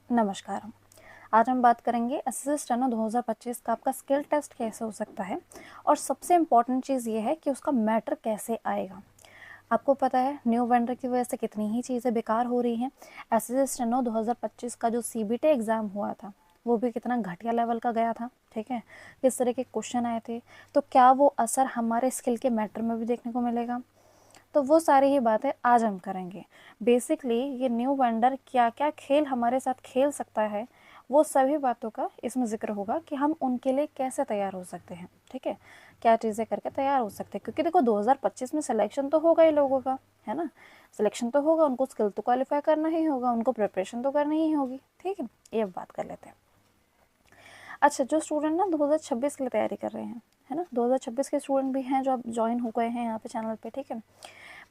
नमस्कार। आज हम बात करेंगे एसएससी स्टेनो 2025 का आपका स्किल टेस्ट कैसे हो सकता है और सबसे इम्पॉर्टेंट चीज़ ये है कि उसका मैटर कैसे आएगा। आपको पता है न्यू वेंडर की वजह से कितनी ही चीज़ें बेकार हो रही हैं। एसएससी स्टेनो 2025 का जो सीबीटी एग्ज़ाम हुआ था वो भी कितना घटिया लेवल का गया था, ठीक है। किस तरह के क्वेश्चन आए थे, तो क्या वो असर हमारे स्किल के मैटर में भी देखने को मिलेगा? तो वो सारी ही बातें आज हम करेंगे। बेसिकली ये न्यू वेंडर क्या क्या खेल हमारे साथ खेल सकता है, वो सभी बातों का इसमें ज़िक्र होगा कि हम उनके लिए कैसे तैयार हो सकते हैं, ठीक है। क्या चीज़ें करके तैयार हो सकते हैं, क्योंकि देखो 2025 में सिलेक्शन तो होगा ही लोगों का, है ना। सिलेक्शन तो होगा, उनको स्किल तो क्वालिफाई करना ही होगा, उनको प्रिपरेशन तो करनी ही होगी, ठीक है। ये बात कर लेते हैं। अच्छा, जो स्टूडेंट ना 2026 के लिए तैयारी कर रहे हैं, है ना, 2026 के स्टूडेंट भी हैं जो आप ज्वाइन हो गए हैं यहाँ पे चैनल पे, ठीक है।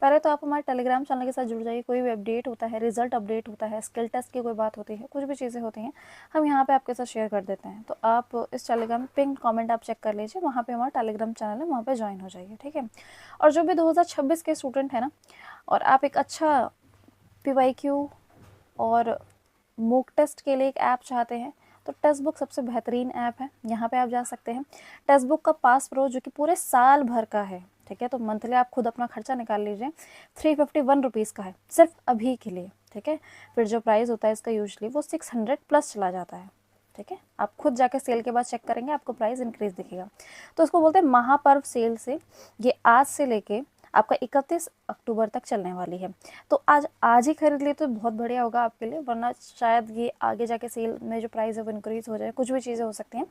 पहले तो आप हमारे टेलीग्राम चैनल के साथ जुड़ जाइए। कोई भी अपडेट होता है, रिजल्ट अपडेट होता है, स्किल टेस्ट की कोई बात होती है, कुछ भी चीज़ें होती हैं, हम यहाँ पे आपके साथ शेयर कर देते हैं। तो आप इस टेलीग्राम पिन कमेंट आप चेक कर लीजिए, वहाँ पे हमारा टेलीग्राम चैनल है, वहाँ पे ज्वाइन हो जाइए, ठीक है। और जो भी 2026 के स्टूडेंट हैं ना, और आप एक अच्छा PYQ और मूक टेस्ट के लिए एक ऐप चाहते हैं, तो टेक्स्ट बुक सबसे बेहतरीन ऐप है। यहाँ पे आप जा सकते हैं। टेक्स्ट बुक का पास प्रो जो कि पूरे साल भर का है, ठीक है। तो मंथली आप खुद अपना खर्चा निकाल लीजिए, 351 रुपीज़ का है सिर्फ अभी के लिए, ठीक है। फिर जो प्राइस होता है इसका यूजली वो 600 प्लस चला जाता है, ठीक है। आप खुद जाके सेल के बाद चेक करेंगे, आपको प्राइस इंक्रीज दिखेगा। तो उसको बोलते हैं महापर्व सेल से ये आज से लेके आपका 31 अक्टूबर तक चलने वाली है। तो आज ही खरीद लिए तो बहुत बढ़िया होगा आपके लिए, वरना शायद ये आगे जाके सेल में जो प्राइस है वो इंक्रीज़ हो जाए, कुछ भी चीज़ें हो सकती हैं।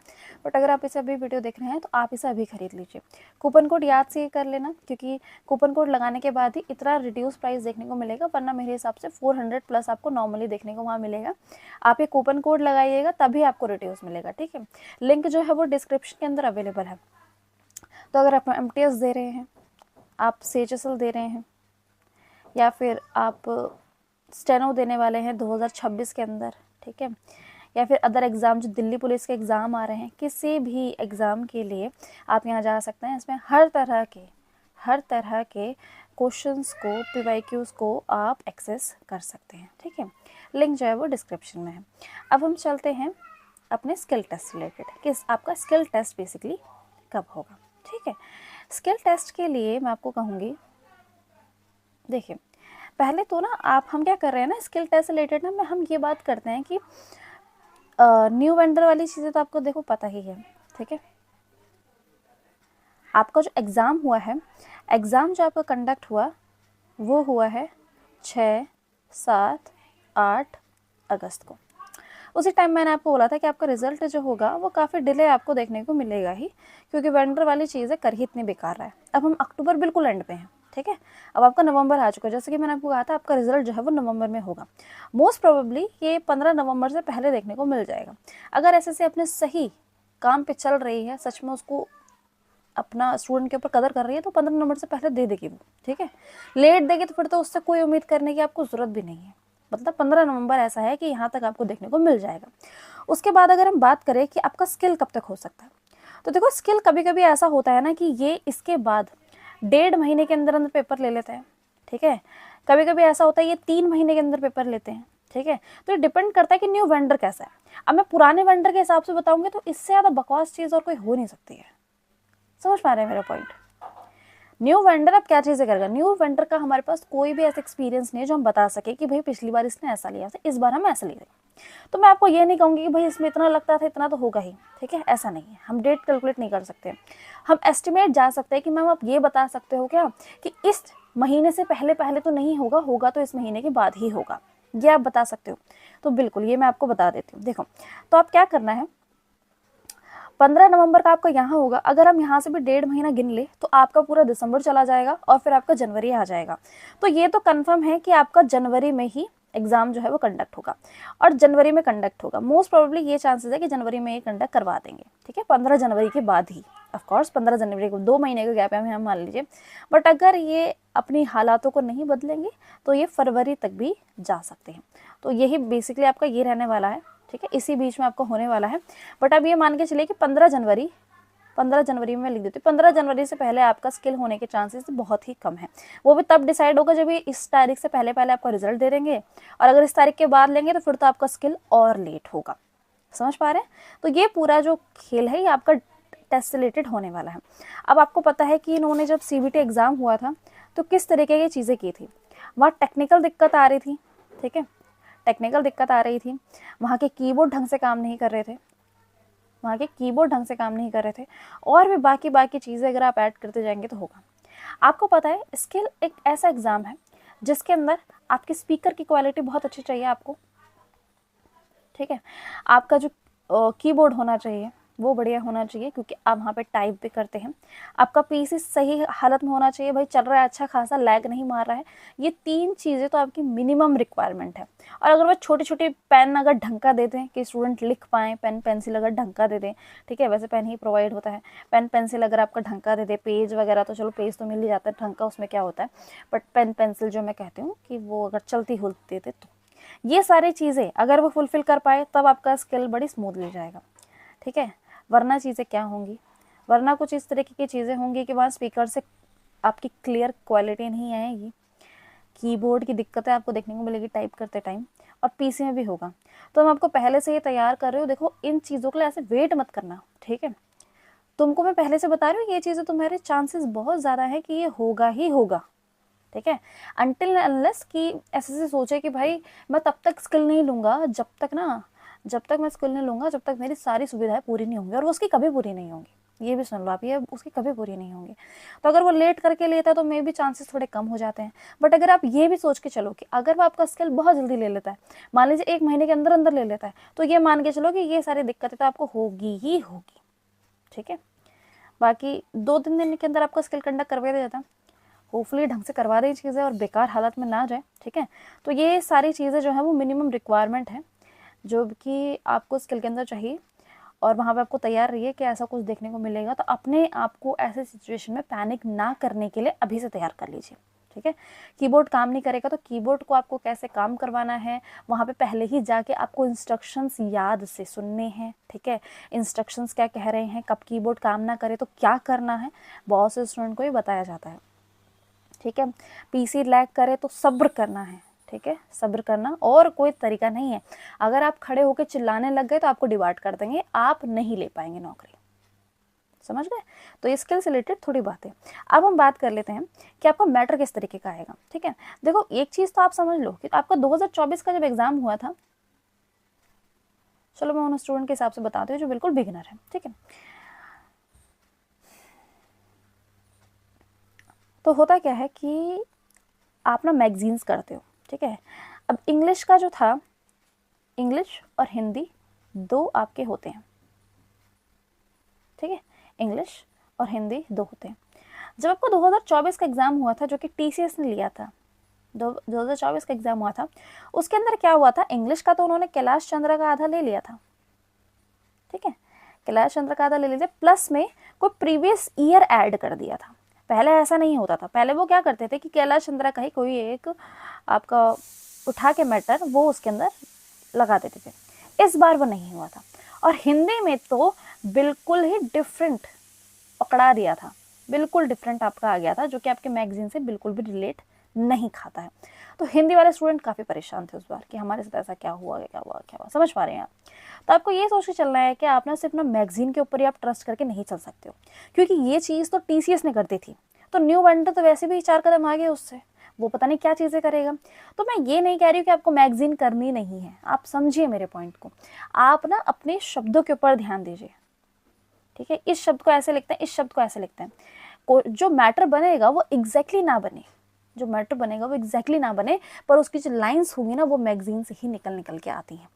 बट अगर आप इसे अभी वीडियो देख रहे हैं तो आप इसे अभी खरीद लीजिए। कूपन कोड याद से कर लेना, क्योंकि कूपन कोड लगाने के बाद ही इतना रिड्यूस प्राइस देखने को मिलेगा, वरना मेरे हिसाब से 400 प्लस आपको नॉर्मली देखने को वहाँ मिलेगा। आप ये कूपन कोड लगाइएगा तभी आपको रिड्यूस मिलेगा, ठीक है। लिंक जो है वो डिस्क्रिप्शन के अंदर अवेलेबल है। तो अगर आप MTS दे रहे हैं, आप CHSL दे रहे हैं, या फिर आप स्टेनो देने वाले हैं 2026 के अंदर, ठीक है, या फिर अदर एग्ज़ाम जो दिल्ली पुलिस के एग्ज़ाम आ रहे हैं, किसी भी एग्ज़ाम के लिए आप यहाँ जा सकते हैं। इसमें हर तरह के क्वेश्चंस को, PYQs को आप एक्सेस कर सकते हैं, ठीक है। लिंक जो है वो डिस्क्रिप्शन में है। अब हम चलते हैं अपने स्किल टेस्ट रिलेटेड, किस आपका स्किल टेस्ट बेसिकली कब होगा, ठीक है। स्किल टेस्ट के लिए मैं आपको कहूँगी, देखिए पहले तो ना हम क्या कर रहे हैं ना, स्किल टेस्ट रिलेटेड ना हम ये बात करते हैं कि न्यू वेंडर वाली चीज़ें तो आपको देखो पता ही है, ठीक है। आपका जो एग्ज़ाम हुआ है, एग्ज़ाम जो आपका कंडक्ट हुआ वो हुआ है 6, 7, 8 अगस्त को। उसी टाइम मैंने आपको बोला था कि आपका रिजल्ट जो होगा वो काफ़ी डिले आपको देखने को मिलेगा ही, क्योंकि वेंडर वाली चीज़ें कर ही इतनी बेकार है। अब हम अक्टूबर बिल्कुल एंड पे हैं, ठीक है। अब आपका नवंबर आ चुका है, जैसे कि मैंने आपको कहा था आपका रिजल्ट जो है वो नवंबर में होगा। मोस्ट प्रोबेबली ये 15 नवंबर से पहले देखने को मिल जाएगा। अगर ऐसे अपने सही काम पे चल रही है, सच में उसको अपना स्टूडेंट के ऊपर कदर कर रही है, तो 15 नवंबर से पहले दे देगी वो, ठीक है। लेट देगी तो फिर तो उससे कोई उम्मीद करने की आपको ज़रूरत भी नहीं है। मतलब 15 नवंबर ऐसा है कि यहाँ तक आपको देखने को मिल जाएगा। उसके बाद अगर हम बात करें कि आपका स्किल कब तक हो सकता है, तो देखो स्किल कभी कभी ऐसा होता है ना कि ये इसके बाद 1.5 महीने के अंदर अंदर पेपर ले लेते हैं, ठीक है। कभी कभी ऐसा होता है ये 3 महीने के अंदर पेपर लेते हैं, ठीक है। तो ये डिपेंड करता है कि न्यू वेंडर कैसा है। अब मैं पुराने वेंडर के हिसाब से बताऊंगी तो इससे ज़्यादा बकवास चीज़ और कोई हो नहीं सकती है। समझ पा रहे हैं मेरा पॉइंट? न्यू वेंडर अब क्या चीज़ें करेगा, न्यू वेंडर का हमारे पास कोई भी ऐसा एक्सपीरियंस नहीं है जो हम बता सके कि भाई पिछली बार इसने ऐसा लिया था, इस बार हम ऐसा ले रहे। तो मैं आपको ये नहीं कहूँगी कि भाई इसमें इतना लगता था इतना तो होगा ही, ठीक है। ऐसा नहीं है, हम डेट कैलकुलेट नहीं कर सकते। हम एस्टिमेट जा सकते हैं कि मैम आप ये बता सकते हो क्या कि इस महीने से पहले पहले तो नहीं होगा, होगा तो इस महीने के बाद ही होगा, ये आप बता सकते हो। तो बिल्कुल ये मैं आपको बता देती हूँ। देखो तो आप क्या करना है, 15 नवंबर का आपका यहाँ होगा। अगर हम यहाँ से भी 1.5 महीना गिन ले तो आपका पूरा दिसंबर चला जाएगा और फिर आपका जनवरी आ जाएगा। तो ये तो कंफर्म है कि आपका जनवरी में ही एग्ज़ाम जो है वो कंडक्ट होगा, और जनवरी में कंडक्ट होगा। मोस्ट प्रोबेबली ये चांसेस है कि जनवरी में ये कंडक्ट करवा देंगे, ठीक है। 15 जनवरी के बाद ही, ऑफ कोर्स 15 जनवरी को 2 महीने का गैप है हम मान लीजिए। बट अगर ये अपनी हालातों को नहीं बदलेंगे तो ये फरवरी तक भी जा सकते हैं। तो यही बेसिकली आपका ये रहने वाला है, ठीक है। इसी बीच में आपको होने वाला है। बट अब ये मान के चलिए कि 15 जनवरी 15 जनवरी में लिख देती हूँ। 15 जनवरी से पहले आपका स्किल होने के चांसेस बहुत ही कम है। वो भी तब डिसाइड होगा जब ये इस तारीख से पहले पहले आपका रिजल्ट दे देंगे, और अगर इस तारीख के बाद लेंगे तो फिर तो आपका स्किल और लेट होगा। समझ पा रहे हैं? तो ये पूरा जो खेल है ये आपका टेस्ट से रिलेटेड होने वाला है। अब आपको पता है कि इन्होंने जब CBT एग्जाम हुआ था तो किस तरीके की चीज़ें की थी। वहाँ टेक्निकल दिक्कत आ रही थी, ठीक है, टेक्निकल दिक्कत आ रही थी। वहाँ के कीबोर्ड ढंग से काम नहीं कर रहे थे, वहाँ के कीबोर्ड ढंग से काम नहीं कर रहे थे, और भी बाकी चीज़ें अगर आप ऐड करते जाएंगे तो होगा। आपको पता है स्किल एक ऐसा एग्ज़ाम है जिसके अंदर आपकी स्पीकर की क्वालिटी बहुत अच्छी चाहिए आपको, ठीक है। आपका जो कीबोर्ड होना चाहिए वो बढ़िया होना चाहिए, क्योंकि आप वहाँ पे टाइप भी करते हैं। आपका PC सही हालत में होना चाहिए, भाई चल रहा है अच्छा खासा, लैग नहीं मार रहा है। ये 3 चीज़ें तो आपकी मिनिमम रिक्वायरमेंट है। और अगर वो छोटे छोटे पेन अगर ढंग का दे दें कि स्टूडेंट लिख पाएँ, पेन पेंसिल अगर ढंग का दे दें, ठीक है, वैसे पेन ही प्रोवाइड होता है, पेन पेंसिल अगर आपका ढंग का दे दे, पेज वगैरह तो चलो पेज तो मिल ही जाता है ढंग का, उसमें क्या होता है, बट पेन पेंसिल जो मैं कहती हूँ कि वो अगर चलती हुलती दे तो ये सारी चीज़ें अगर वो फुलफिल कर पाए तब आपका स्किल बड़ी स्मूथली जाएगा, ठीक है। वरना चीज़ें क्या होंगी, वरना कुछ इस तरीके की चीज़ें होंगी कि वहाँ स्पीकर से आपकी क्लियर क्वालिटी नहीं आएगी, कीबोर्ड की दिक्कतें आपको देखने को मिलेगी टाइप करते टाइम, और PC में भी होगा। तो मैं आपको पहले से ये तैयार कर रही हूँ। देखो इन चीज़ों के लिए ऐसे वेट मत करना, ठीक है। तुमको मैं पहले से बता रही हूँ ये चीज़ें तुम्हारे चांसेस बहुत ज़्यादा है कि ये होगा ही होगा, ठीक है। अनटिल अनलेस कि ऐसे सोचे कि भाई मैं तब तक स्किल नहीं लूँगा जब तक मैं स्किल नहीं लूँगा जब तक मेरी सारी सुविधाएं पूरी नहीं होंगी, और वो उसकी कभी पूरी नहीं होंगी। ये भी सुन लो आप, ये उसकी कभी पूरी नहीं होंगी। तो अगर वो लेट करके लेता है तो मे भी चांसेस थोड़े कम हो जाते हैं। बट अगर आप ये भी सोच के चलो कि अगर वो आपका स्किल बहुत जल्दी ले लेता है, मान लीजिए 1 महीने के अंदर अंदर ले लेता है, तो ये मान के चलो कि ये सारी दिक्कतें तो आपको होगी ही होगी, ठीक है। बाकी 2-3 दिन के अंदर आपका स्किल कंडक्ट करवा दिया जाता है, होपफुली ढंग से करवा दें चीज़ें और बेकार हालत में ना जाए, ठीक है। तो ये सारी चीज़ें जो है वो मिनिमम रिक्वायरमेंट है जो कि आपको स्किल के अंदर चाहिए, और वहाँ पे आपको तैयार रहिए कि ऐसा कुछ देखने को मिलेगा। तो अपने आप को ऐसे सिचुएशन में पैनिक ना करने के लिए अभी से तैयार कर लीजिए, ठीक है। कीबोर्ड काम नहीं करेगा तो कीबोर्ड को आपको कैसे काम करवाना है वहाँ पे पहले ही जाके आपको इंस्ट्रक्शंस याद से सुनने हैं, ठीक है। इंस्ट्रक्शंस क्या कह रहे हैं, कब कीबोर्ड काम ना करे तो क्या करना है, बहुत से स्टूडेंट को ही बताया जाता है, ठीक है। PC लैग करे तो सब्र करना है, ठीक है, सब्र करना, और कोई तरीका नहीं है। अगर आप खड़े होकर चिल्लाने लग गए तो आपको डिवार्ट कर देंगे, आप नहीं ले पाएंगे नौकरी, समझ गए। तो ये स्किल से रिलेटेड थोड़ी बात है। अब हम बात कर लेते हैं कि आपका मैटर किस तरीके का आएगा, ठीक है। देखो एक चीज़ तो आप समझ लो कि आपका 2024 का जब एग्जाम हुआ था, चलो मैं उन स्टूडेंट के हिसाब से बताती हूँ जो बिल्कुल बिगिनर है, ठीक है। तो होता क्या है कि आप ना मैगजीन्स करते हो, ठीक है। अब इंग्लिश का जो था, इंग्लिश और हिंदी 2 आपके होते हैं, ठीक है, इंग्लिश और हिंदी 2 होते हैं। जब आपको 2024 का एग्ज़ाम हुआ था जो कि TCS ने लिया था, 2024 का एग्ज़ाम हुआ था, उसके अंदर क्या हुआ था, इंग्लिश का तो उन्होंने कैलाश चंद्र का आधा ले लिया था, ठीक है, कैलाश चंद्र का आधा ले लिया, प्लस में कोई प्रीवियस ईयर ऐड कर दिया था। पहले ऐसा नहीं होता था, पहले वो क्या करते थे कि कैलाश चंद्र का ही कोई एक आपका उठा के मैटर वो उसके अंदर लगा देते थे। इस बार वो नहीं हुआ था, और हिंदी में तो बिल्कुल ही डिफरेंट पकड़ा दिया था, बिल्कुल डिफरेंट आपका आ गया था जो कि आपके मैगजीन से बिल्कुल भी रिलेट नहीं खाता है। तो हिंदी वाले स्टूडेंट काफ़ी परेशान थे उस बार कि हमारे साथ ऐसा क्या हुआ क्या हुआ क्या हुआ, समझ पा रहे हैं आप। तो आपको ये सोच के चलना है कि आप ना सिर्फ ना मैगजीन के ऊपर ही आप ट्रस्ट करके नहीं चल सकते हो, क्योंकि ये चीज़ तो TCS ने करती थी, तो न्यू वेंडर तो वैसे भी 4 कदम आगे उससे, वो पता नहीं क्या चीज़ें करेगा। तो मैं ये नहीं कह रही हूँ कि आपको मैगजीन करनी नहीं है, आप समझिए मेरे पॉइंट को। आप ना अपने शब्दों के ऊपर ध्यान दीजिए, ठीक है। इस शब्द को ऐसे लिखते हैं, इस शब्द को ऐसे लिखते हैं, जो मैटर बनेगा वो एग्जैक्टली ना बने, जो मैटर बनेगा वो एग्जैक्टली ना बने, पर उसकी जो लाइंस होंगी ना वो मैगजीन से ही निकल के आती हैं,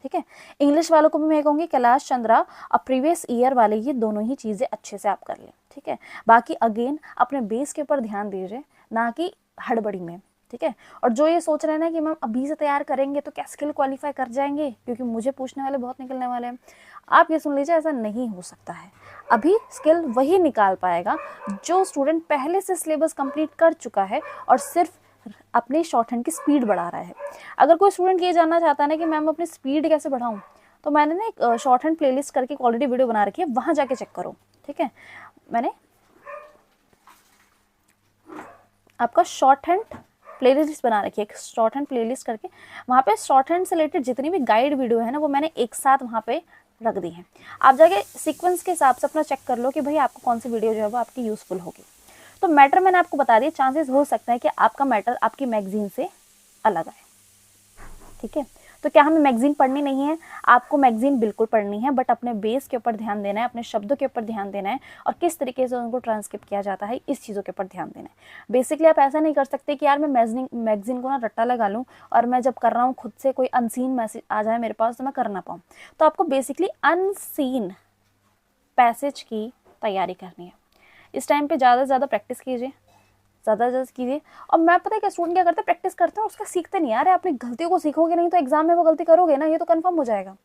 ठीक है। इंग्लिश वालों को भी मैं कहूँगी कैलाश चंद्रा और प्रीवियस ईयर वाले ये दोनों ही चीज़ें अच्छे से आप कर लें, ठीक है। बाकी अगेन अपने बेस के ऊपर ध्यान दीजिए, ना कि हड़बड़ी में, ठीक है। और जो ये सोच रहे हैं ना कि मैम अभी से तैयार करेंगे तो क्या स्किल क्वालिफाई कर जाएंगे, क्योंकि मुझे पूछने वाले बहुत निकलने वाले हैं, आप ये सुन लीजिए, ऐसा नहीं हो सकता है। अभी स्किल वही निकाल पाएगा जो स्टूडेंट पहले से सिलेबस कंप्लीट कर चुका है और सिर्फ अपने शॉर्ट हैंड की स्पीड बढ़ा रहा है। अगर कोई स्टूडेंट ये जानना चाहता है ना कि मैम अपनी स्पीड कैसे बढ़ाऊँ, तो मैंने ना एक शॉर्ट हैंड प्लेलिस्ट करके ऑलरेडी वीडियो बना रखी है, वहाँ जाके चेक करो, ठीक है। मैंने आपका शॉर्ट हैंड प्लेलिस्ट बना रखी है, एक शॉर्ट हैंड प्लेलिस्ट करके, वहाँ पे शॉर्ट हैंड से रिलेटेड जितनी भी गाइड वीडियो है ना वो मैंने एक साथ वहाँ पे रख दी है। आप जाके सीक्वेंस के हिसाब से अपना चेक कर लो कि भाई आपको कौन सी वीडियो जो है वो आपकी यूजफुल होगी। तो मैटर मैंने आपको बता दिया, चांसेस हो सकता है कि आपका मैटर आपकी मैगजीन से अलग आए, ठीक है। तो क्या हमें मैगजीन पढ़नी नहीं है? आपको मैगजीन बिल्कुल पढ़नी है, बट अपने बेस के ऊपर ध्यान देना है, अपने शब्दों के ऊपर ध्यान देना है, और किस तरीके से उनको ट्रांसक्रिप्ट किया जाता है इस चीज़ों के ऊपर ध्यान देना है। बेसिकली आप ऐसा नहीं कर सकते कि यार मैं मैगजीन को ना रट्टा लगा लूँ और मैं जब कर रहा हूँ खुद से कोई अनसीन मैसेज आ जाए मेरे पास तो मैं कर ना पाऊँ। तो आपको बेसिकली अनसीन पैसेज की तैयारी करनी है। इस टाइम पे ज़्यादा से ज़्यादा प्रैक्टिस कीजिए, ज़्यादा से ज़्यादा कीजिए। और मैं पता है क्या स्टूडेंट क्या करते हैं, प्रैक्टिस करते हैं उसका सीखते नहीं। यार अपनी गलतियों को सीखोगे नहीं तो एग्जाम में वो गलती करोगे ना, ये तो कंफर्म हो जाएगा।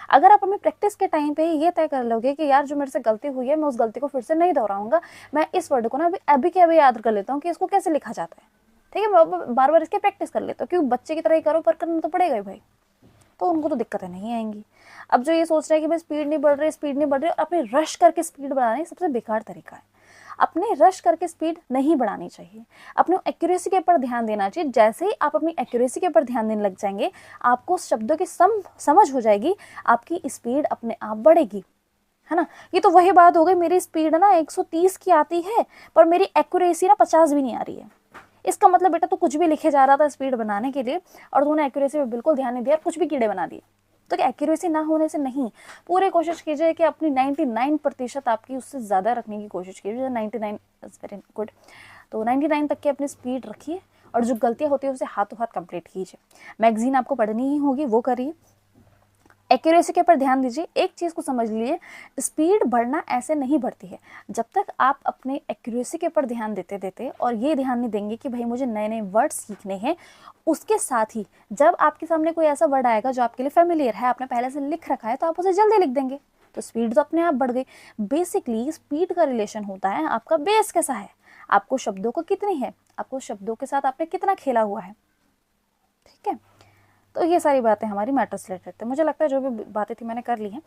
अगर आप अपनी प्रैक्टिस के टाइम पे ये तय कर लोगे कि यार जो मेरे से गलती हुई है मैं उस गलती को फिर से नहीं दोहराऊंगा, मैं इस वर्ड को ना अभी के अभी याद कर लेता हूँ कि इसको कैसे लिखा जाता है, ठीक है, मैं बार बार इसकी प्रैक्टिस कर लेता हूँ, क्योंकि बच्चे की तरह ही करो पर करना तो पड़ेगा ही भाई, तो उनको तो दिक्कतें नहीं आएंगी। अब जो ये सोच रहे हैं कि भाई स्पीड नहीं बढ़ रही, स्पीड नहीं बढ़ रही, और अपने रश करके स्पीड बढ़ाने सबसे बेकार तरीका है। अपने रश करके स्पीड नहीं बढ़ानी चाहिए, अपने एक्यूरेसी के ऊपर ध्यान देना चाहिए। जैसे ही आप अपनी एक्यूरेसी के ऊपर ध्यान देने लग जाएंगे, आपको शब्दों की समझ हो जाएगी, आपकी स्पीड अपने आप बढ़ेगी, है ना। ये तो वही बात हो गई, मेरी स्पीड ना 130 की आती है पर मेरी एक्यूरेसी ना 50 भी नहीं आ रही है। इसका मतलब बेटा तो कुछ भी लिखे जा रहा था स्पीड बनाने के लिए और तूने एक्यूरेसी पे बिल्कुल ध्यान नहीं दिया, कुछ भी कीड़े बना दिए। तो एक्यूरेसी ना होने से नहीं, पूरी कोशिश कीजिए कि अपनी 99% आपकी उससे ज़्यादा रखने की कोशिश कीजिए। 99 इज़ वेरी गुड, तो 99 तक की अपनी स्पीड रखिए और जो गलतियाँ होती है उसे हाथों हाथ कंप्लीट कीजिए। मैगजीन आपको पढ़नी ही होगी, वो करिए। एक्यूरेसी के ऊपर ध्यान दीजिए। एक चीज़ को समझ लीजिए, स्पीड बढ़ना ऐसे नहीं बढ़ती है। जब तक आप अपने एक्यूरेसी के ऊपर ध्यान देते देते और ये ध्यान नहीं देंगे कि भाई मुझे नए नए वर्ड सीखने हैं, उसके साथ ही जब आपके सामने कोई ऐसा वर्ड आएगा जो आपके लिए फेमिलियर है, आपने पहले से लिख रखा है, तो आप उसे जल्दी लिख देंगे, तो स्पीड तो अपने आप बढ़ गई। बेसिकली स्पीड का रिलेशन होता है आपका बेस कैसा है, आपको शब्दों को कितनी है, आपको शब्दों के साथ आपने कितना खेला हुआ है, ठीक है। तो ये सारी बातें हमारी मैटर से रिलेटेड थी। मुझे लगता है जो भी बातें थी मैंने कर ली हैं,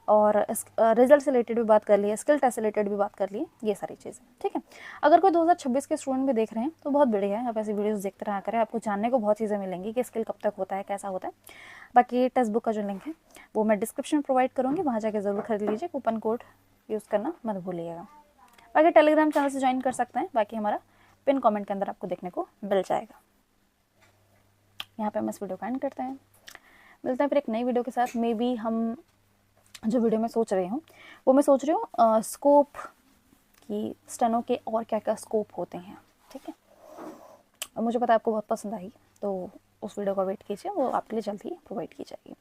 और रिजल्ट से रिलेटेड भी बात कर ली है, स्किल टेस्ट से रिलेटेड भी बात कर ली है, ये सारी चीज़ें, ठीक है। अगर कोई 2026 के स्टूडेंट भी देख रहे हैं तो बहुत बढ़िया है, आप ऐसी वीडियोस देखते रहा करें, आपको जानने को बहुत चीज़ें मिलेंगी कि स्किल कब तक होता है, कैसा होता है। बाकी टेक्स्ट बुक का जो लिंक है वो मैं डिस्क्रिप्शन में प्रोवाइड करूँगी, वहाँ जाकर ज़रूर खरीद लीजिए, कूपन कोड यूज़ करना मत भूलिएगा। बाकी टेलीग्राम चैनल से ज्वाइन कर सकते हैं, बाकी हमारा पिन कॉमेंट के अंदर आपको देखने को मिल जाएगा। यहाँ पे हम इस वीडियो को एंड करते हैं, मिलते हैं फिर एक नई वीडियो के साथ। मे बी हम जो वीडियो मैं सोच रही हूँ वो मैं सोच रही हूँ स्कोप की, स्टेनो के और क्या क्या स्कोप होते हैं, ठीक है। और मुझे पता है आपको बहुत पसंद आई, तो उस वीडियो का वेट कीजिए, वो आपके लिए जल्द ही प्रोवाइड की जाएगी।